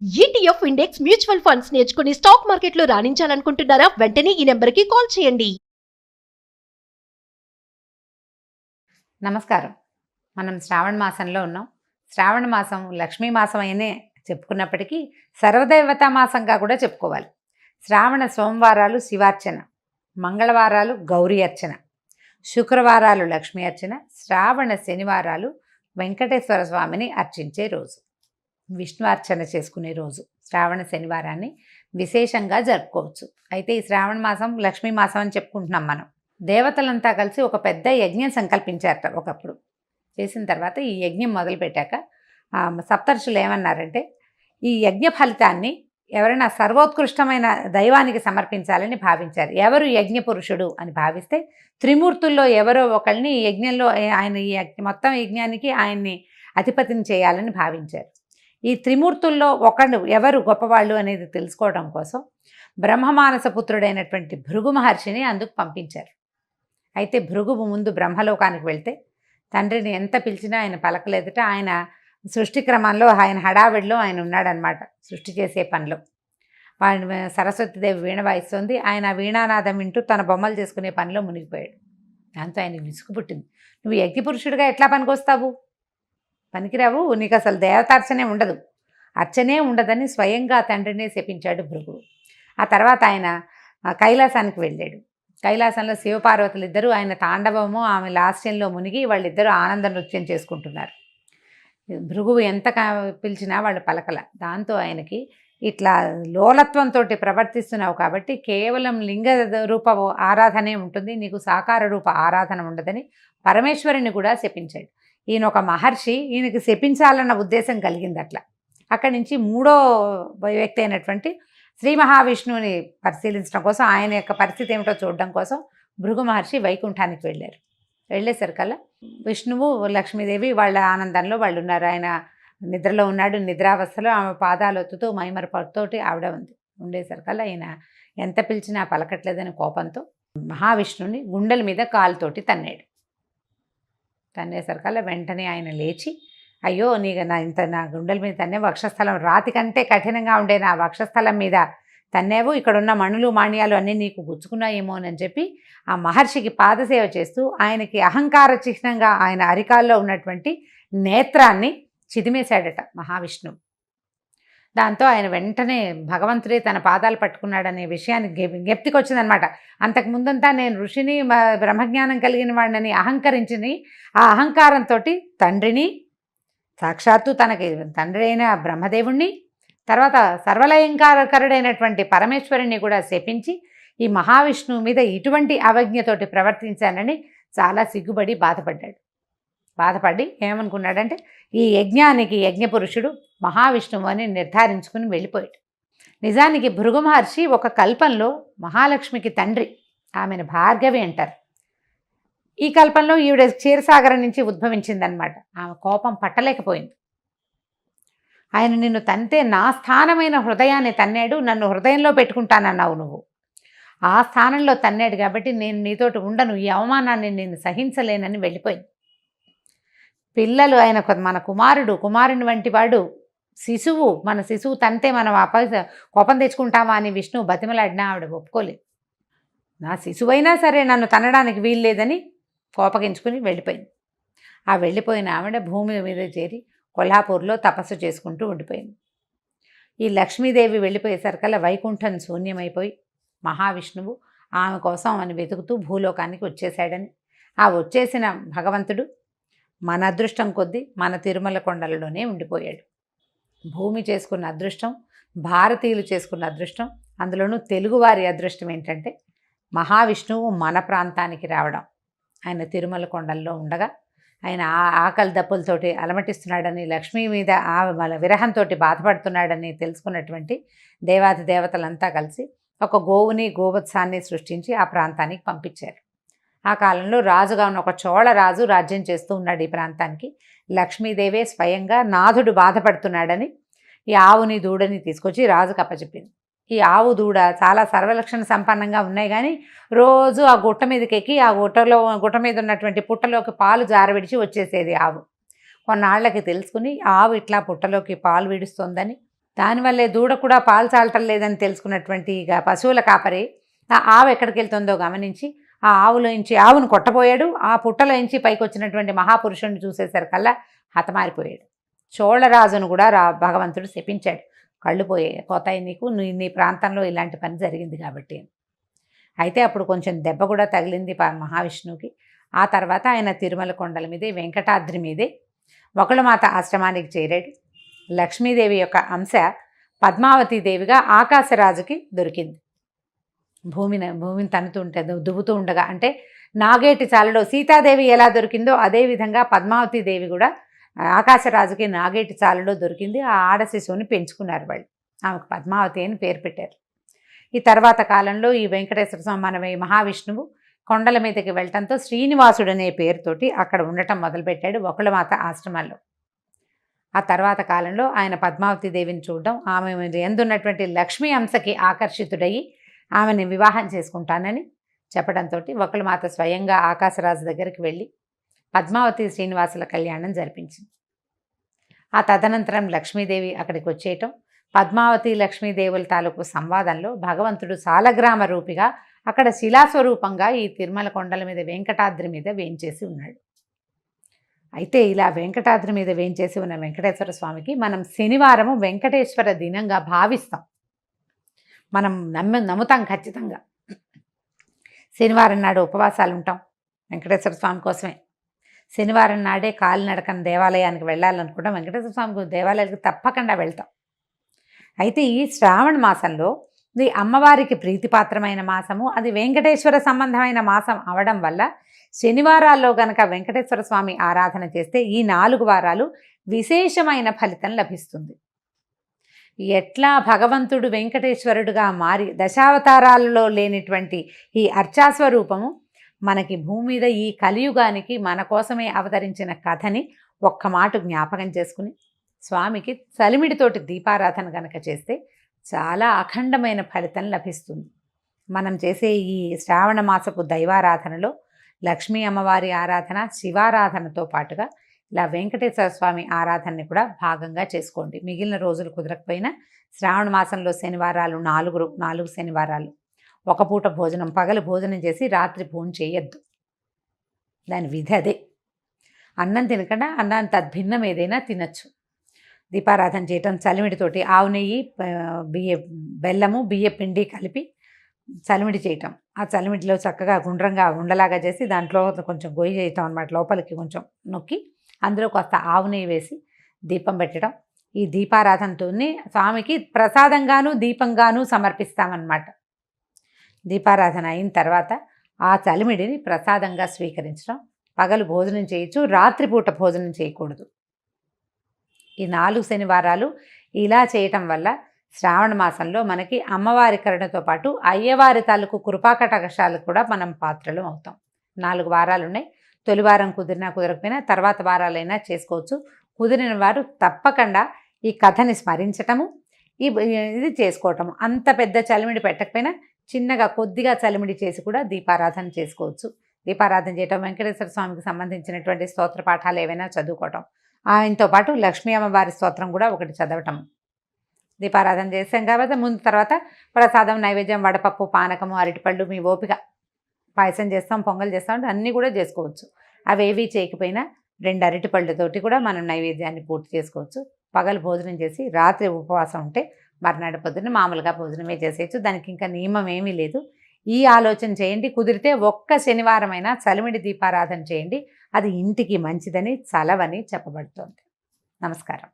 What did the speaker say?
ETF index mutual funds నేర్చుకుని stock మార్కెట్లో రాణించాలనుకుంటున్నారా? వెంటనే ఈ నెంబర్కి కాల్ చేయండి. నమస్కారం. మనం శ్రావణ మాసంలో ఉన్నాం. శ్రావణ మాసం లక్ష్మీ మాసం అయినే చెప్పుకున్నప్పటికీ సర్వదేవతా మాసంగా కూడా చెప్పుకోవాలి. శ్రావణ సోమవారాలు శివార్చన, మంగళవారాలు గౌరీ అర్చన, శుక్రవారాలు లక్ష్మీ అర్చన, శ్రావణ శనివారాలు వెంకటేశ్వర స్వామిని అర్చించే రోజు, విష్ణు అర్చన చేసుకునే రోజు. శ్రావణ శనివారాన్ని విశేషంగా జరుపుకోవచ్చు. అయితే ఈ శ్రావణ మాసం లక్ష్మీ మాసం అని చెప్పుకుంటున్నాం మనం. దేవతలంతా కలిసి ఒక పెద్ద యజ్ఞం సంకల్పించారట ఒకప్పుడు. చేసిన తర్వాత ఈ యజ్ఞం మొదలుపెట్టాక సప్తర్షులు ఏమన్నారంటే, ఈ యజ్ఞ ఫలితాన్ని ఎవరైనా సర్వోత్కృష్టమైన దైవానికి సమర్పించాలని భావించారు. ఎవరు యజ్ఞ పురుషుడు అని భావిస్తే త్రిమూర్తుల్లో ఎవరో ఒకళ్ళని ఈ యజ్ఞంలో ఆయన ఈ మొత్తం యజ్ఞానికి ఆయన్ని అధిపతిని చేయాలని భావించారు. ఈ త్రిమూర్తుల్లో ఒకడు ఎవరు గొప్పవాళ్ళు అనేది తెలుసుకోవడం కోసం బ్రహ్మమానస పుత్రుడైనటువంటి భృగు మహర్షిని అందుకు పంపించారు. అయితే భృగువు ముందు బ్రహ్మలోకానికి వెళ్తే తండ్రిని ఎంత పిలిచినా ఆయన పలకలేదట. ఆయన సృష్టి క్రమంలో ఆయన హడావిడిలో ఆయన ఉన్నాడనమాట. సృష్టి చేసే పనిలో ఆయన సరస్వతీదేవి వీణ వాయిస్తుంది. ఆయన వీణానాదం వింటూ తన బొమ్మలు చేసుకునే పనిలో మునిగిపోయాడు. దాంతో ఆయనకు విసుగు పుట్టింది. నువ్వు యజ్ఞపురుషుడిగా ఎట్లా పనికొస్తావు? పనికిరావు, నీకు అసలు దేవతార్చనే ఉండదు, అర్చనే ఉండదని స్వయంగా తండ్రినే శపించాడు భృగువు. ఆ తర్వాత ఆయన కైలాసానికి వెళ్ళాడు. కైలాసంలో శివపార్వతులు ఇద్దరు ఆయన తాండవము ఆమె లాస్యంలో మునిగి వాళ్ళిద్దరూ ఆనంద నృత్యం చేసుకుంటున్నారు. భృగువు ఎంత పిలిచినా వాళ్ళు పలకల. దాంతో ఆయనకి ఇట్లా లోలత్వంతో ప్రవర్తిస్తున్నావు కాబట్టి కేవలం లింగ రూప ఆరాధనే ఉంటుంది, నీకు సాకార రూప ఆరాధన ఉండదని పరమేశ్వరుని కూడా శపించాడు. ఈయన ఒక మహర్షి, ఈయనకి శపించాలన్న ఉద్దేశం కలిగింది. అట్లా అక్కడి నుంచి మూడో వ్యక్తి అయినటువంటి శ్రీ మహావిష్ణువుని పరిశీలించడం కోసం, ఆయన యొక్క పరిస్థితి ఏమిటో చూడడం కోసం భృగు మహర్షి వైకుంఠానికి వెళ్ళారు. వెళ్ళేసరికల్లా విష్ణువు లక్ష్మీదేవి వాళ్ళ ఆనందంలో వాళ్ళు ఉన్నారు. ఆయన నిద్రలో ఉన్నాడు. నిద్రావస్థలో ఆమె పాదాలు ఒత్తుతూ మైమరపడుతోటి ఆవిడ ఉండేసరికల్లా ఆయన ఎంత పిలిచినా పలకట్లేదని కోపంతో మహావిష్ణువుని గుండెల మీద కాలుతోటి తన్నాడు. తన్నేసరికల్లా వెంటనే ఆయన లేచి, అయ్యో నీకు నా గుండెల మీద తన్నే, వక్షస్థలం రాతి కంటే కఠినంగా ఉండే నా వక్షస్థలం మీద తన్నేవు, ఇక్కడున్న మణులు మాణ్యాలు అన్నీ నీకు గుచ్చుకున్నాయేమో అని చెప్పి ఆ మహర్షికి పాదసేవ చేస్తూ ఆయనకి అహంకార చిహ్నంగా ఆయన అరికాల్లో ఉన్నటువంటి నేత్రాన్ని చిదిమేశాడట మహావిష్ణువు. దాంతో ఆయన వెంటనే భగవంతుడే తన పాదాలు పట్టుకున్నాడనే విషయాన్ని జ్ఞప్తికి వచ్చిందనమాట. అంతకుముందంతా నేను ఋషిని బ్రహ్మజ్ఞానం కలిగిన వాడిని అహంకరించిని, ఆ అహంకారంతో తండ్రిని, సాక్షాత్తు తనకి తండ్రి అయిన బ్రహ్మదేవుణ్ణి, తర్వాత సర్వలయంకారకుడైనటువంటి పరమేశ్వరుణ్ణి కూడా శపించి ఈ మహావిష్ణువు మీద ఇటువంటి అవజ్ఞతోటి ప్రవర్తించానని చాలా సిగ్గుపడి బాధపడి ఏమనుకున్నాడంటే, ఈ యజ్ఞానికి యజ్ఞపురుషుడు మహావిష్ణువు అని నిర్ధారించుకుని వెళ్ళిపోయాడు. నిజానికి భృగు మహర్షి ఒక కల్పంలో మహాలక్ష్మికి తండ్రి, ఆమెను భార్గవి అంటారు. ఈ కల్పంలో ఈవిడ క్షీరసాగరం నుంచి ఉద్భవించిందనమాట. ఆమె కోపం పట్టలేకపోయింది. ఆయన నిన్ను తంతే నా స్థానమైన హృదయాన్ని తన్నాడు, నన్ను హృదయంలో పెట్టుకుంటానన్నావు నువ్వు, ఆ స్థానంలో తన్నాడు కాబట్టి నేను నీతోటి ఉండను, ఈ అవమానాన్ని నేను సహించలేనని వెళ్ళిపోయింది. పిల్లలు ఆయన మన కుమారుని వంటి వాడు శిశువు, మన శిశువు తంతే మనం కోపం తెచ్చుకుంటామా అని విష్ణువు బతిమలాడినా ఆవిడ ఒప్పుకోలేదు. నా శిశువైనా సరే నన్ను తనడానికి వీల్లేదని కోపగించుకుని వెళ్ళిపోయింది. ఆ వెళ్ళిపోయిన ఆవిడ భూమి మీద చేరి కొల్హాపూర్లో తపస్సు చేసుకుంటూ ఉండిపోయింది. ఈ లక్ష్మీదేవి వెళ్ళిపోయేసరికల్లా వైకుంఠం శూన్యమైపోయి మహావిష్ణువు ఆమె కోసం అని వెతుకుతూ భూలోకానికి వచ్చేసాడని, ఆ వచ్చేసిన భగవంతుడు మన అదృష్టం కొద్దీ మన తిరుమల కొండలలోనే ఉండిపోయాడు. భూమి చేసుకున్న అదృష్టం, భారతీయులు చేసుకున్న అదృష్టం, అందులోనూ తెలుగువారి అదృష్టం ఏంటంటే మహావిష్ణువు మన ప్రాంతానికి రావడం. ఆయన తిరుమల కొండల్లో ఉండగా ఆయన ఆకలి దప్పులతోటి అలమటిస్తున్నాడని, లక్ష్మీ మీద విరహంతో బాధపడుతున్నాడని తెలుసుకున్నటువంటి దేవాది దేవతలంతా కలిసి ఒక గోవుని గోవత్సాన్ని సృష్టించి ఆ ప్రాంతానికి పంపించారు. ఆ కాలంలో రాజుగా ఉన్న ఒక చోళ రాజు రాజ్యం చేస్తూ ఉన్నాడు ఈ ప్రాంతానికి. లక్ష్మీదేవే స్వయంగా నాథుడు బాధపడుతున్నాడని ఈ ఆవుని దూడని తీసుకొచ్చి రాజుకు అప్పచెప్పింది. ఈ ఆవు దూడ చాలా సర్వలక్షణ సంపన్నంగా ఉన్నాయి, కానీ రోజు ఆ గుట్ట మీదకి ఎక్కి ఆ గుట్ట మీద ఉన్నటువంటి పుట్టలోకి పాలు జారవిడిచి వచ్చేసేది ఆవు. కొన్నాళ్ళకి తెలుసుకుని ఆవు ఇట్లా పుట్టలోకి పాలు విడుస్తుందని దానివల్లే దూడ కూడా పాలు చాలటం లేదని తెలుసుకున్నటువంటి ఇక పశువుల కాపరి ఆ ఆవు ఎక్కడికి వెళ్తుందో గమనించి ఆ ఆవులోంచి ఆవును కొట్టబోయాడు. ఆ పుట్టలోంచి పైకి వచ్చినటువంటి మహాపురుషుడిని చూసేసరికల్లా హతమారిపోయాడు. చోళరాజును కూడా భగవంతుడు శపించాడు. కళ్ళు పోతాయి నీకు, నీ ప్రాంతంలో ఇలాంటి పని జరిగింది కాబట్టి. అయితే అప్పుడు కొంచెం దెబ్బ కూడా తగిలింది మహావిష్ణువుకి. ఆ తర్వాత ఆయన తిరుమల కొండల మీదే వెంకటాద్రి మీదే వకుళమాత ఆశ్రమానికి చేరాడు. లక్ష్మీదేవి యొక్క అంశ పద్మావతీదేవిగా ఆకాశరాజుకి దొరికింది. భూమిని తన్నుతుంటే దువ్వుతూ ఉండగా, అంటే నాగేటి చాలలో సీతాదేవి ఎలా దొరికిందో అదేవిధంగా పద్మావతీదేవి కూడా ఆకాశరాజుకి నాగేటి చాలలో దొరికింది. ఆ ఆడ శిశువుని పెంచుకున్నారు వాళ్ళు. ఆమెకు పద్మావతి అని పేరు పెట్టారు. ఈ తర్వాత కాలంలో ఈ వెంకటేశ్వర స్వామి మన మహావిష్ణువు కొండల మీదకి వెళ్ళటంతో శ్రీనివాసుడు అనే పేరుతోటి అక్కడ ఉండటం మొదలుపెట్టాడు వకుళమాత ఆశ్రమాల్లో. ఆ తర్వాత కాలంలో ఆయన పద్మావతి దేవిని చూడడం, ఆమె ఎందున్నటువంటి లక్ష్మీ అంశకి ఆకర్షితుడయ్యి ఆమెని వివాహం చేసుకుంటానని చెప్పడంతో వకుళమాత స్వయంగా ఆకాశరాజు దగ్గరికి వెళ్ళి పద్మావతి శ్రీనివాసుల కళ్యాణం జరిపించింది. ఆ తదనంతరం లక్ష్మీదేవి అక్కడికి వచ్చేయటం, పద్మావతి లక్ష్మీదేవుల తాలూకు సంవాదంలో భగవంతుడు సాలగ్రామ రూపిగా అక్కడ శిలాస్వరూపంగా ఈ తిరుమల కొండల మీద వెంకటాద్రి మీద వేంచేసి ఉన్నాడు. అయితే ఇలా వెంకటాద్రి మీద వేంచేసి ఉన్న వెంకటేశ్వర స్వామికి మనం శనివారము వెంకటేశ్వర దినంగా భావిస్తాం. మనం నమ్ముతాం ఖచ్చితంగా. శనివారం నాడు ఉపవాసాలు ఉంటాం వెంకటేశ్వర స్వామి కోసమే. శనివారం నాడే కాలినడకన దేవాలయానికి వెళ్ళాలనుకుంటాం. వెంకటేశ్వర స్వామి దేవాలయానికి తప్పకుండా వెళ్తాం. అయితే ఈ శ్రావణ మాసంలో ఇది అమ్మవారికి ప్రీతిపాత్రమైన మాసము, అది వెంకటేశ్వర సంబంధమైన మాసం అవడం వల్ల శనివారాల్లో గనక వెంకటేశ్వర స్వామి ఆరాధన చేస్తే ఈ 4 వారాలు విశేషమైన ఫలితం లభిస్తుంది. ఎట్లా భగవంతుడు వెంకటేశ్వరుడుగా మారి దశావతారాలలో లేనిటువంటి ఈ అర్చాస్వరూపము మనకి భూమి మీద ఈ కలియుగానికి మన కోసమే అవతరించిన కథని ఒక్క మాట జ్ఞాపకం చేసుకుని స్వామికి చలిమిడితోటి దీపారాధన కనుక చేస్తే చాలా అఖండమైన ఫలితం లభిస్తుంది. మనం చేసే ఈ శ్రావణ మాసపు దైవారాధనలో లక్ష్మీ అమ్మవారి ఆరాధన, శివారాధనతో పాటుగా ఇలా వెంకటేశ్వర స్వామి ఆరాధనని కూడా భాగంగా చేసుకోండి. మిగిలిన రోజులు కుదరకపోయినా శ్రావణ మాసంలో శనివారాలు 4 శనివారాలు ఒక పూట భోజనం, పగలు భోజనం చేసి రాత్రి భోజనం చేయొద్దు. దాని విధి అదే. అన్నం తినకుండా అన్నాన్ని తద్భిన్నం ఏదైనా తినచ్చు. దీపారాధన చేయటం చలిమిడితోటి ఆవు నెయ్యి, బెల్లము, బియ్య పిండి కలిపి చలిమిడి చేయటం. ఆ చలిమిడిలో చక్కగా గుండ్రంగా ఉండలాగా చేసి దాంట్లో కొంచెం గొయ్యి చేయటం అన్నమాట. లోపలికి కొంచెం నొక్కి అందులో కాస్త ఆవు నెయ్యి వేసి దీపం పెట్టడం. ఈ దీపారాధనతో స్వామికి ప్రసాదంగాను దీపంగాను సమర్పిస్తామన్నమాట. దీపారాధన అయిన తర్వాత ఆ చలిమిడిని ప్రసాదంగా స్వీకరించడం. పగలు భోజనం చేయొచ్చు, రాత్రిపూట భోజనం చేయకూడదు. ఈ 4 శనివారాలు ఇలా చేయటం వల్ల శ్రావణ మాసంలో మనకి అమ్మవారి కరుణతో పాటు అయ్యవారి తాలూకు కృపాకటాక్షాలకు కూడా మనం పాత్రలు అవుతాం. 4 వారాలు ఉన్నాయి. తొలి వారం కుదిరినా కుదరకపోయినా తర్వాత వారాలైనా చేసుకోవచ్చు. కుదిరిన వారు తప్పకుండా ఈ కథని స్మరించటము, ఇది చేసుకోవటము. అంత పెద్ద చలిమిడి పెట్టకపోయినా చిన్నగా కొద్దిగా చలిమిడి చేసి కూడా దీపారాధన చేసుకోవచ్చు. దీపారాధన చేయటం, వెంకటేశ్వర స్వామికి సంబంధించినటువంటి స్తోత్ర పాఠాలు ఏవైనా చదువుకోవటం, ఆయనతో పాటు లక్ష్మీ అమ్మవారి స్తోత్రం కూడా ఒకటి చదవటం. దీపారాధన చేసాం కాబట్టి ముందు తర్వాత ప్రసాదం, నైవేద్యం, వడపప్పు, పానకము, అరటిపళ్ళు, మీ ఓపిక. పాయసం చేస్తాం, పొంగల్ చేస్తాం అంటే అన్నీ కూడా చేసుకోవచ్చు. అవేవి చేయకపోయినా 2 అరటిపళ్ళతోటి కూడా మనం నైవేద్యాన్ని పూర్తి చేసుకోవచ్చు. పగలు భోజనం చేసి రాత్రి ఉపవాసం ఉంటే మర్నాడు పొద్దున్న మామూలుగా భోజనమే చేసేయచ్చు. దానికి ఇంకా నియమం ఏమీ లేదు. ఈ ఆలోచన చేయండి. కుదిరితే ఒక్క శనివారమైనా చలిమిడి దీపారాధన చేయండి. అది ఇంటికి మంచిదని, చలవని చెప్పబడుతోంది. నమస్కారం.